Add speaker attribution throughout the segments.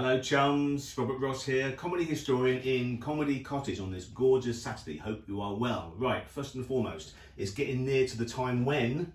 Speaker 1: Hello chums, Robert Ross here, comedy historian in Comedy Cottage on this gorgeous Saturday. Hope you are well. Right, first and foremost, it's getting near to the time when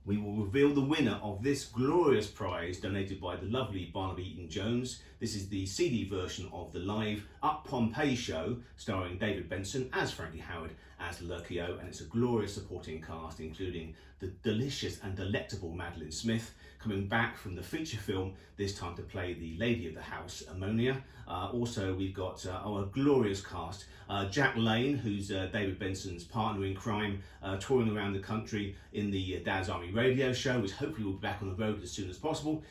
Speaker 1: we will reveal the winner of this glorious prize donated by the lovely Barnaby Eaton-Jones. This is the CD version of the live Up Pompeii show starring David Benson as Frankie Howerd as Lurkio, and it's a glorious supporting cast including the delicious and delectable Madeline Smith coming back from the feature film, this time to play the lady of the house, Ammonia. Also we've got our glorious cast, Jack Lane, who's David Benson's partner in crime, touring around the country in the Dad's Army radio show, which hopefully will be back on the road as soon as possible.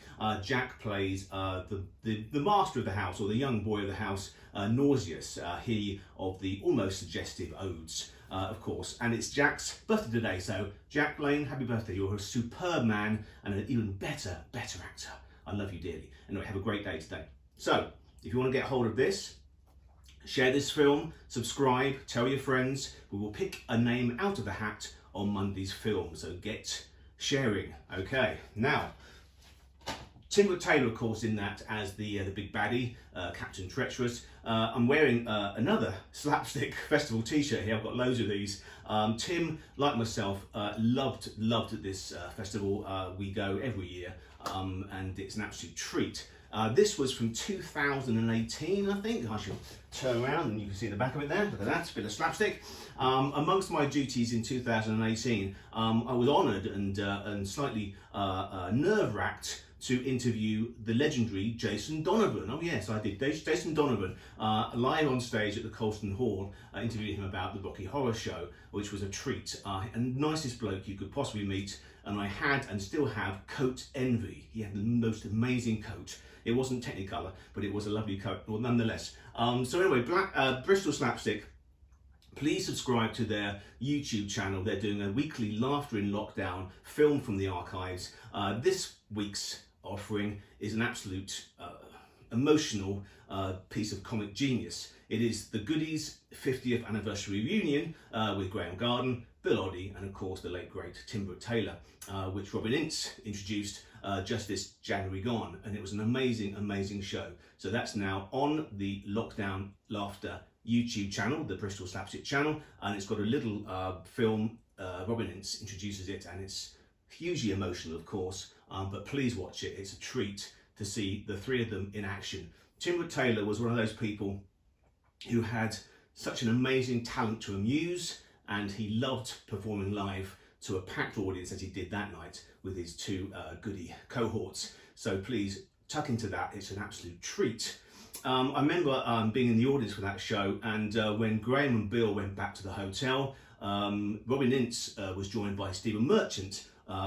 Speaker 1: Jack plays the master of the house, or the young boy of the house, Nauseous, he of the almost suggestive odes, of course. And it's Jack's birthday today, so Jack Lane, happy birthday. You're a superb man and an even better actor. I love you dearly. Anyway, have a great day today. So, if you want to get hold of this, share this film, subscribe, tell your friends. We will pick a name out of the hat on Monday's film, so get sharing. Okay, now, Tim Brooke Taylor, of course, in that as the big baddie, Captain Treacherous. I'm wearing another Slapstick Festival t-shirt here. I've got loads of these. Tim, like myself, loved this festival. We go every year, and it's an absolute treat. This was from 2018, I think. I should turn around and you can see the back of it there. Look at that, it's a bit of slapstick. Amongst my duties in 2018, I was honoured and slightly nerve-wracked to interview the legendary Jason Donovan. Oh yes, I did. Jason Donovan, live on stage at the Colston Hall, interviewing him about the Rocky Horror Show, which was a treat. And nicest bloke you could possibly meet. And I had and still have coat envy. He had the most amazing coat. It wasn't Technicolor, but it was a lovely coat, well, nonetheless. So anyway, Bristol Slapstick, please subscribe to their YouTube channel. They're doing a weekly Laughter in Lockdown film from the archives. This week's offering is an absolute emotional piece of comic genius. It is the Goodies 50th anniversary reunion with Graham Garden, Bill Oddie, and of course the late great Tim Brooke Taylor, which Robin Ince introduced just this January gone, and it was an amazing show. So that's now on the Lockdown Laughter YouTube channel, the Bristol Slapstick channel, and it's got a little film. Robin Ince introduces it, and it's hugely emotional, of course, but please watch it. It's a treat to see the three of them in action. Tim Brooke Taylor was one of those people who had such an amazing talent to amuse, and he loved performing live to a packed audience as he did that night with his two Goodie cohorts. So please tuck into that, it's an absolute treat. I remember being in the audience for that show, and when Graham and Bill went back to the hotel, Robin Ince was joined by Stephen Merchant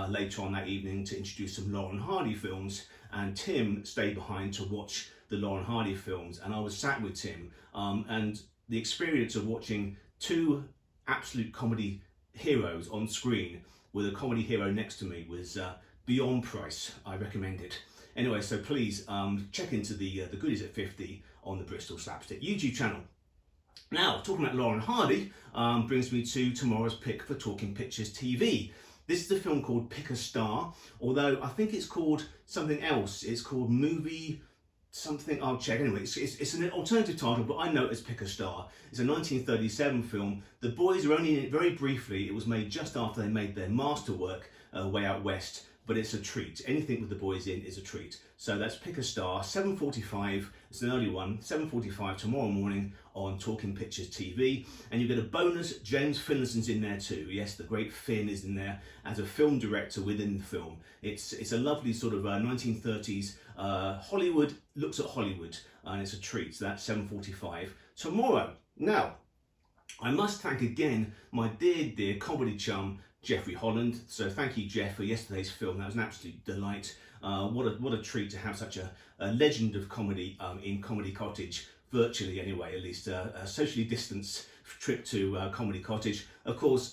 Speaker 1: later on that evening to introduce some Laurel and Hardy films, and Tim stayed behind to watch the Laurel and Hardy films, and I was sat with Tim, and the experience of watching two absolute comedy heroes on screen with a comedy hero next to me was beyond price. I recommend it. Anyway, so please check into the Goodies at 50 on the Bristol Slapstick YouTube channel. Now, talking about Laurel and Hardy brings me to tomorrow's pick for Talking Pictures TV. This is a film called Pick a Star, although I think it's called something else. It's called Movie something, I'll check. Anyway, it's an alternative title, but I know it as Pick a Star. It's a 1937 film. The boys are only in it very briefly. It was made just after they made their masterwork, Way Out West, but it's a treat. Anything with the boys in is a treat. So that's Pick a Star, 7:45, it's an early one, 7:45 tomorrow morning on Talking Pictures TV. And you get a bonus, James Finlayson's in there too. Yes, the great Finn is in there as a film director within the film. It's a lovely sort of 1930s Hollywood, looks at Hollywood, and it's a treat. So that's 7:45 tomorrow. Now, I must thank again my dear comedy chum, Jeffrey Holland. So thank you, Jeff, for yesterday's film. That was an absolute delight. What a treat to have such a legend of comedy in Comedy Cottage, virtually anyway, at least a socially distanced trip to Comedy Cottage. Of course,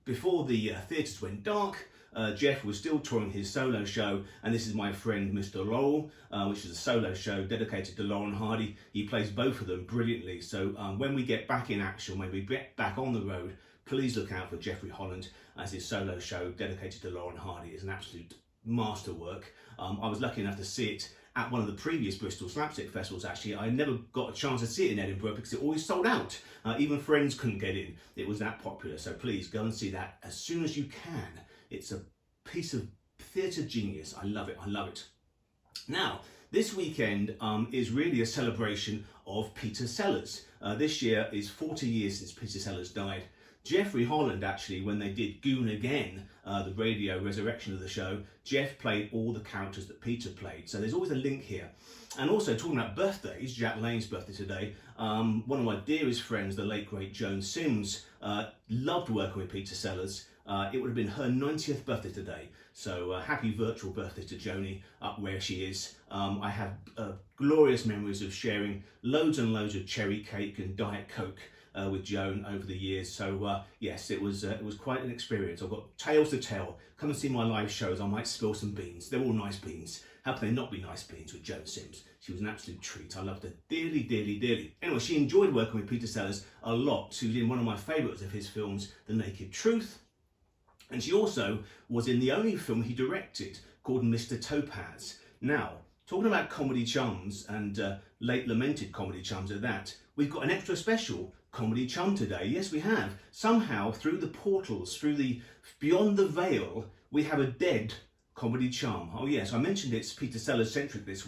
Speaker 1: before the theatres went dark, Jeff was still touring his solo show, and this is my friend Mr. Laurel, which is a solo show dedicated to Laurel and Hardy. He plays both of them brilliantly. So when we get back in action, when we get back on the road, please look out for Jeffrey Holland as his solo show dedicated to Laurel and Hardy. It's an absolute masterwork. I was lucky enough to see it at one of the previous Bristol Slapstick Festivals. Actually, I never got a chance to see it in Edinburgh because it always sold out. Even friends couldn't get in. It was that popular. So please go and see that as soon as you can. It's a piece of theatre genius. I love it. I love it. Now, this weekend is really a celebration of Peter Sellers. This year is 40 years since Peter Sellers died. Geoffrey Holland, actually, when they did Goon Again, the radio resurrection of the show, Jeff played all the characters that Peter played. So there's always a link here. And also, talking about birthdays, Jack Lane's birthday today, one of my dearest friends, the late great Joan Sims, loved working with Peter Sellers. It would have been her 90th birthday today. So happy virtual birthday to Joni up where she is. I have glorious memories of sharing loads and loads of cherry cake and Diet Coke with Joan over the years. So yes, it was quite an experience. I've got tales to tell. Come and see my live shows. I might spill some beans. They're all nice beans. How can they not be nice beans with Joan Sims? She was an absolute treat. I loved her dearly, dearly, dearly. Anyway, she enjoyed working with Peter Sellers a lot. She was in one of my favourites of his films, The Naked Truth. And she also was in the only film he directed called Mr. Topaz. Now, talking about comedy chums and late lamented comedy chums at that, we've got an extra special comedy chum today. Yes, we have. Somehow, through the portals, beyond the veil, we have a dead comedy chum. Oh yes, I mentioned it's Peter Sellers centric this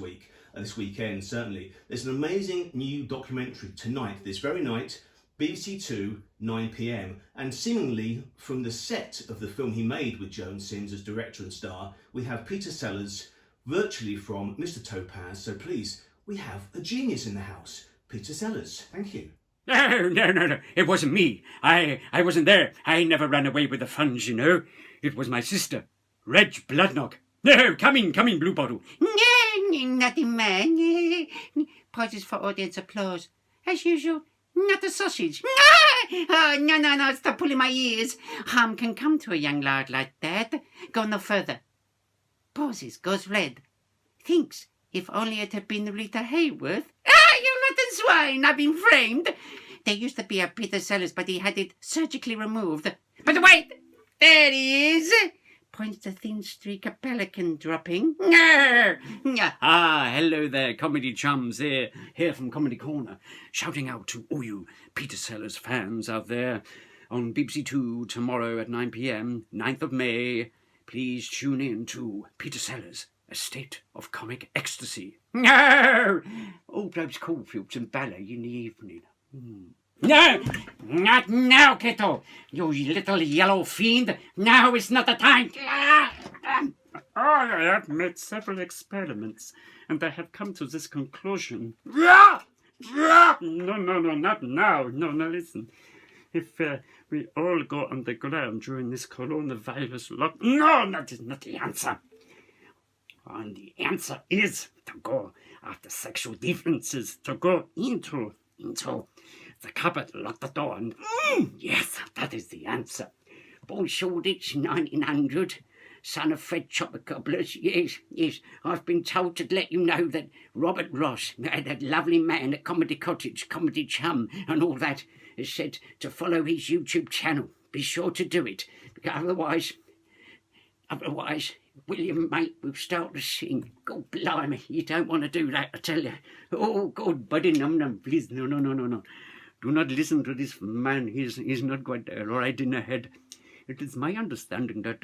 Speaker 1: weekend, certainly. There's an amazing new documentary tonight, this very night, BBC 2, 9 p.m. And seemingly from the set of the film he made with Joan Sims as director and star, we have Peter Sellers virtually from Mr. Topaz. So please, we have a genius in the house. Peter Sellers, thank you.
Speaker 2: No. It wasn't me. I wasn't there. I never ran away with the funds, you know. It was my sister, Reg Bloodnock. No, come in, Blue Bottle.
Speaker 3: Nothing, man. Pauses for audience applause. As usual, not a sausage. Oh, no, stop pulling my ears. Harm can come to a young lad like that. Go no further. Pauses, goes red. Thinks, if only it had been Rita Hayworth. You rotten swine, I've been framed. There used to be a Peter Sellers, but he had it surgically removed. But wait, there he is. Points a thin streak of pelican dropping.
Speaker 2: Hello there, comedy chums here from Comedy Corner, shouting out to all you Peter Sellers fans out there on BBC 2 tomorrow at 9 p.m, 9th of May. Please tune in to Peter Sellers, A State of Comic Ecstasy. No! All blokes cornfields and ballet in the evening. No! Not now, Keto! You little yellow fiend! Now is not the time! I have made several experiments, and I have come to this conclusion. No, not now. No, listen. If we all go underground during this coronavirus lockdown... No, that is not the answer. And the answer is to go after sexual differences, to go into the cupboard, lock the door, and yes, that is the answer. Paul Shoreditch, 1900, son of Fred Chopper Cobblers. Yes, I've been told to let you know that Robert Ross, that lovely man at Comedy Cottage, Comedy Chum, and all that, has said to follow his YouTube channel. Be sure to do it, because otherwise, William, mate, will start to sing. God blimey, you don't want to do that, I tell you. Oh, God, buddy, num, please, no. Do not listen to this man, he's not quite all right in the head. It is my understanding that,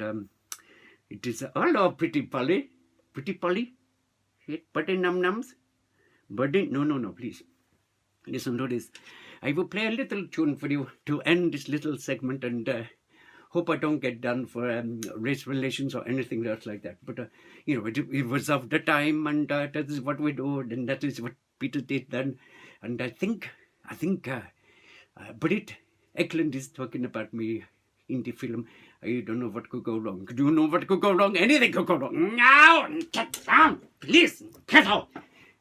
Speaker 2: it is, hello, Pretty Polly, buddy, nums, buddy, no, please. Listen to this. I will play a little tune for you to end this little segment, and hope I don't get done for race relations or anything else like that. But, it was of the time, and that is what we do, and that is what Peter did then. And I think Britt Eklund is talking about me in the film. I don't know what could go wrong. Do you know what could go wrong? Anything could go wrong. Now, get down, please, get out.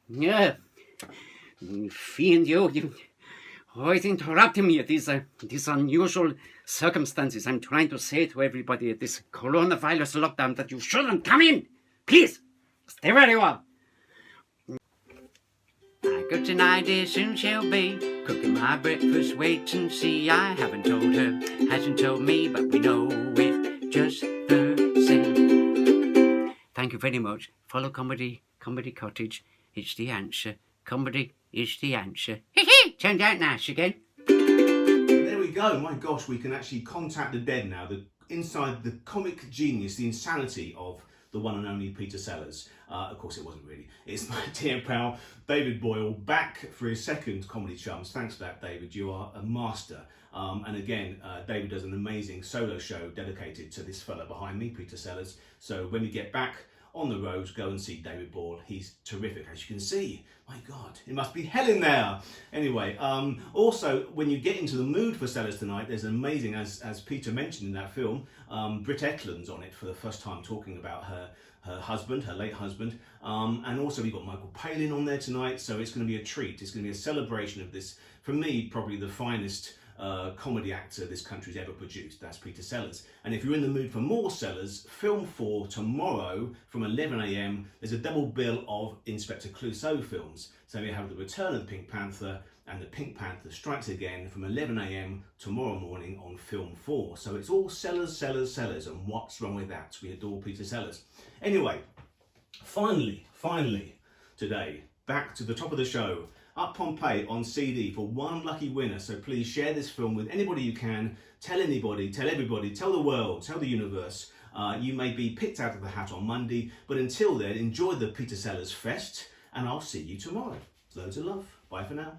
Speaker 2: Yeah, fiend you always interrupting me at these unusual circumstances. I'm trying to say to everybody at this coronavirus lockdown that you shouldn't come in. Please, stay where you are. I got an idea, soon she'll be cooking my breakfast, wait and see. I haven't told her, hasn't told me, but we know it just the same. Thank you very much. Follow Comedy Cottage. It's the answer. Comedy is the answer.
Speaker 3: Turned out nice again.
Speaker 1: There we go. My gosh, we can actually contact the dead now. Inside the comic genius, the insanity of the one and only Peter Sellers. Of course, it wasn't really. It's my dear pal, David Boyle, back for his second Comedy Chums. Thanks for that, David. You are a master. And again, David does an amazing solo show dedicated to this fella behind me, Peter Sellers. So when we get back on the road, go and see David Boyle. He's terrific, as you can see. My God, it must be hell in there. Anyway, also, when you get into the mood for Sellers tonight, there's an amazing, as Peter mentioned in that film, Britt Ekland's on it for the first time, talking about her husband, her late husband. And also we've got Michael Palin on there tonight, so it's going to be a treat. It's going to be a celebration of this, for me, probably the finest comedy actor this country's ever produced. That's Peter Sellers. And if you're in the mood for more Sellers, Film 4 tomorrow from 11 a.m. There's a double bill of Inspector Clouseau films. So we have The Return of the Pink Panther and The Pink Panther Strikes Again from 11 a.m. tomorrow morning on Film 4. So it's all Sellers, Sellers, Sellers, and what's wrong with that? We adore Peter Sellers. Anyway, finally, today, back to the top of the show. Up Pompeii on CD for one lucky winner. So please share this film with anybody you can. Tell anybody, tell everybody, tell the world, tell the universe. You may be picked out of the hat on Monday, but until then, enjoy the Peter Sellers Fest, and I'll see you tomorrow. Loads of love. Bye for now.